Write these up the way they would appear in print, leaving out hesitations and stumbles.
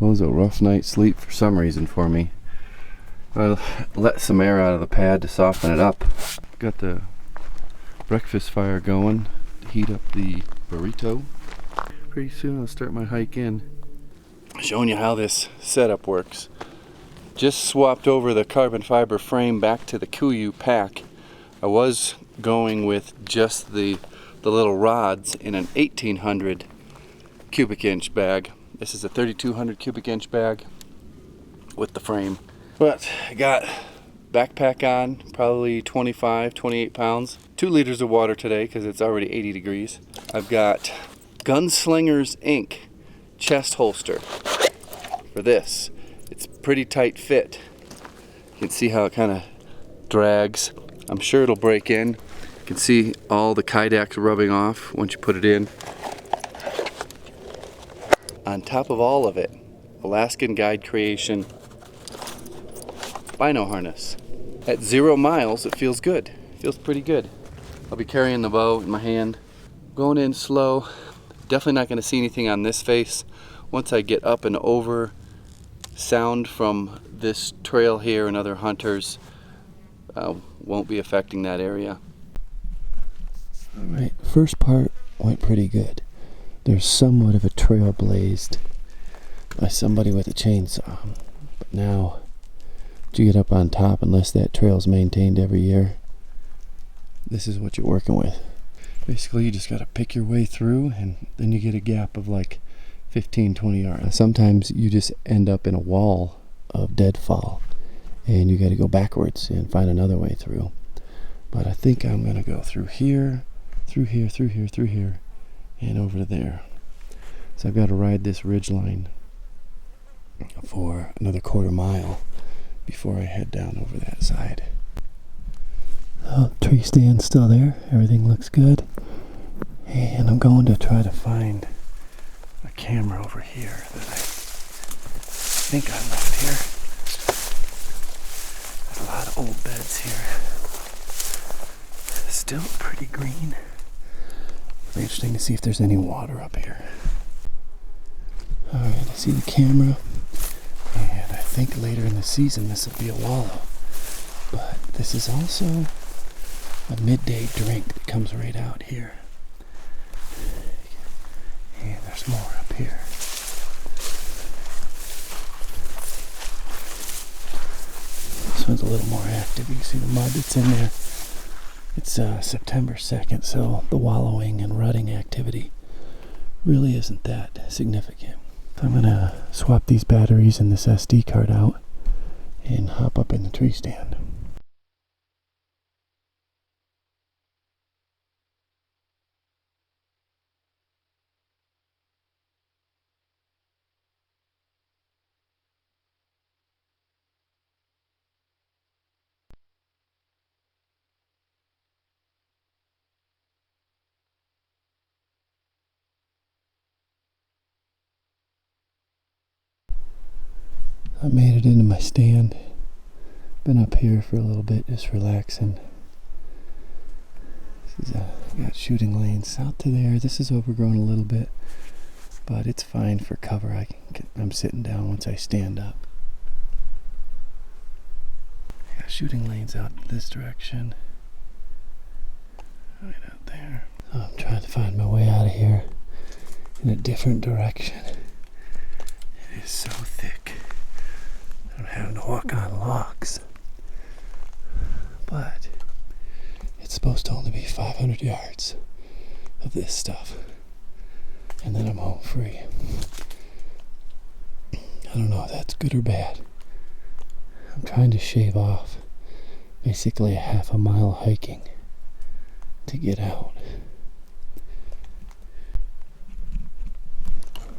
was a rough night's sleep for some reason for me. I let some air out of the pad to soften it up. Got the breakfast fire going to heat up the burrito. Pretty soon I'll start my hike in. Showing you how this setup works. Just swapped over the carbon fiber frame back to the KUIU pack. I was going with just the little rods in an 1800 cubic inch bag. This is a 3200 cubic inch bag with the frame. But I got backpack on, probably 25, 28 pounds. 2 liters of water today because it's already 80 degrees. I've got Gunslinger's Inc. chest holster for this. It's pretty tight fit. You can see how it kind of drags. I'm sure it'll break in. You can see all the Kydex rubbing off once you put it in. On top of all of it, Alaskan Guide Creation Bino harness. At 0 miles, it feels good. It feels pretty good. I'll be carrying the bow in my hand. Going in slow. Definitely not going to see anything on this face. Once I get up and over, sound from this trail here and other hunters won't be affecting that area. Alright, first part went pretty good. There's somewhat of a trail blazed by somebody with a chainsaw. But now, you get up on top, unless that trail's maintained every year, this is what you're working with. Basically, you just got to pick your way through, and then you get a gap of like 15-20 yards. Sometimes you just end up in a wall of deadfall, and you got to go backwards and find another way through. But I think I'm going to go through here, through here, through here, through here, and over to there. So I've got to ride this ridge line for another quarter mile before I head down over that side. Oh, tree stand's still there. Everything looks good. And I'm going to try to find a camera over here that I think I left here. There's a lot of old beds here. Still pretty green. It'll be interesting to see if there's any water up here. Alright, I see the camera. And I think later in the season this will be a wallow. But this is also a midday drink that comes right out here. And there's more up here. This one's a little more active. You can see the mud that's in there. It's September 2nd, so the wallowing and rutting activity really isn't that significant. So I'm going to swap these batteries and this SD card out and hop up in the tree stand. I made it into my stand. Been up here for a little bit, just relaxing. This is got shooting lanes out to there. This is overgrown a little bit, but it's fine for cover. I'm sitting down once I stand up. Got shooting lanes out this direction. Right out there. So I'm trying to find my way out of here in a different direction. It is so thick. I'm having to walk on logs. But it's supposed to only be 500 yards of this stuff. And then I'm home free. I don't know if that's good or bad. I'm trying to shave off basically a half a mile of hiking to get out.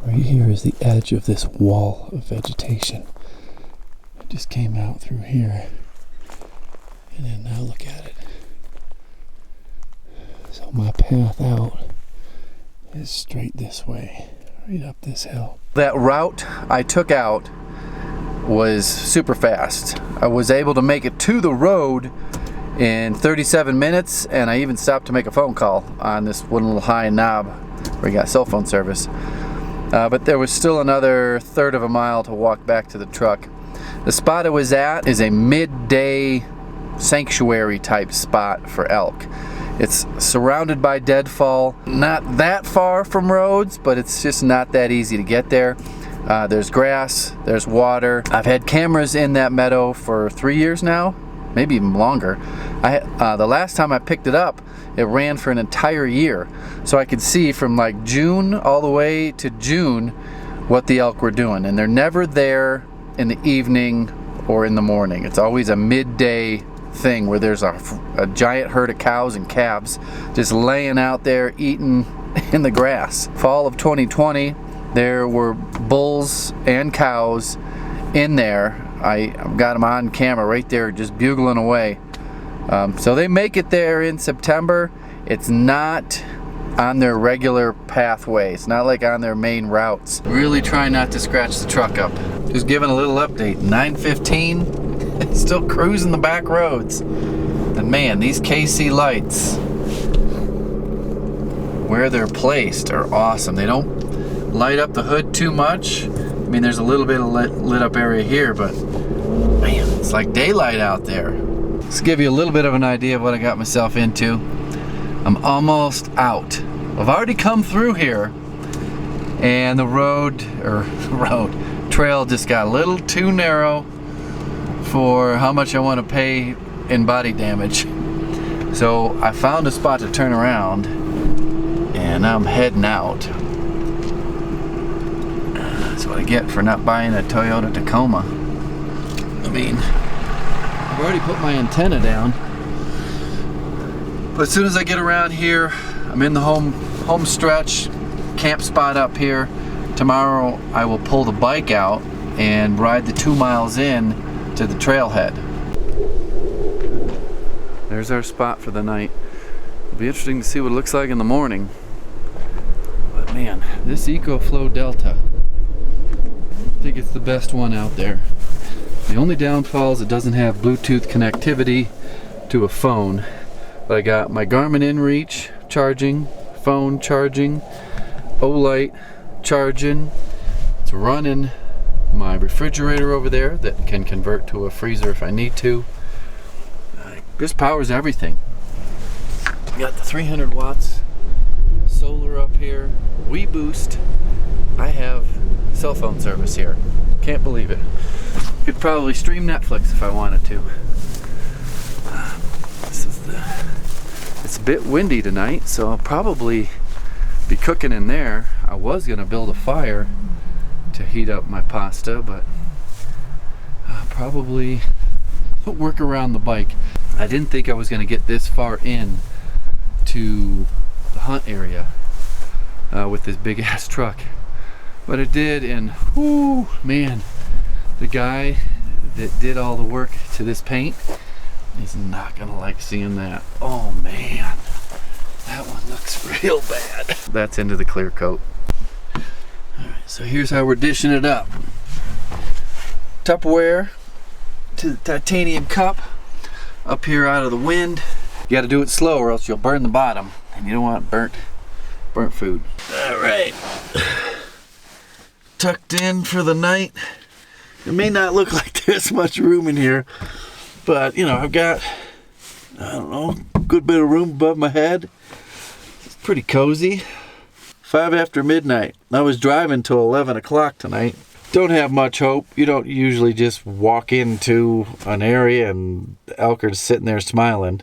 Right here is the edge of this wall of vegetation. I just came out through here, and then now look at it. So my path out is straight this way, right up this hill. That route I took out was super fast. I was able to make it to the road in 37 minutes, and I even stopped to make a phone call on this one little high knob where we got cell phone service. but there was still another third of a mile to walk back to the truck. The spot I was at is a midday sanctuary type spot for elk. It's surrounded by deadfall, not that far from roads, but it's just not that easy to get there. There's grass, there's water. I've had cameras in that meadow for 3 years now, maybe even longer. The last time I picked it up, it ran for an entire year. So I could see from like June all the way to June what the elk were doing. And they're never there in the evening or in the morning. It's always a midday thing where there's a giant herd of cows and calves just laying out there eating in the grass. Fall of 2020, there were bulls and cows in there. I've got them on camera right there just bugling away. So they make it there in September. It's not on their regular pathway. It's not like on their main routes. Really try not to scratch the truck up. Just giving a little update. 9:15. Still cruising the back roads. And man, these KC lights, where they're placed, are awesome. They don't light up the hood too much. I mean, there's a little bit of lit up area here, but man, it's like daylight out there. Let's give you a little bit of an idea of what I got myself into. I'm almost out. I've already come through here, and the trail just got a little too narrow for how much I want to pay in body damage. So I found a spot to turn around, and I'm heading out. That's what I get for not buying a Toyota Tacoma. I mean, I've already put my antenna down, but as soon as I get around here, I'm in the home stretch, camp spot up here. Tomorrow I will pull the bike out and ride the 2 miles in to the trailhead. There's our spot for the night. It'll be interesting to see what it looks like in the morning. But man, this EcoFlow Delta, I think it's the best one out there. The only downfall is it doesn't have Bluetooth connectivity to a phone. But I got my Garmin InReach charging, phone charging, Olight charging. It's running my refrigerator over there that can convert to a freezer if I need to. This powers everything. Got the 300 watts solar up here. WeBoost. I have cell phone service here. Can't believe it. Could probably stream Netflix if I wanted to. It's a bit windy tonight, so I'll probably be cooking in there. I was gonna build a fire to heat up my pasta, but I'll probably work around the bike. I didn't think I was gonna get this far in to the hunt area with this big ass truck, but it did. And whoo, man, the guy that did all the work to this paint is not gonna like seeing that. Oh man, that one looks real bad. That's into the clear coat. Alright, so here's how we're dishing it up. Tupperware to the titanium cup up here out of the wind. You gotta do it slow or else you'll burn the bottom, and you don't want burnt food. Alright, tucked in for the night. It may not look like there's much room in here, but you know, I've got, I don't know, a good bit of room above my head. It's pretty cozy. 5 after midnight. I was driving till 11 o'clock tonight. Don't have much hope. You don't usually just walk into an area and the elk are just sitting there smiling.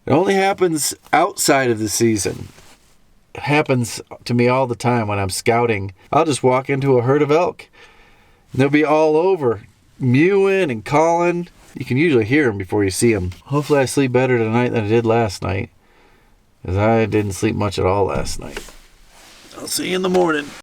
It only happens outside of the season. It happens to me all the time when I'm scouting. I'll just walk into a herd of elk. And they'll be all over, mewing and calling. You can usually hear them before you see them. Hopefully I sleep better tonight than I did last night, because I didn't sleep much at all last night. I'll see you in the morning.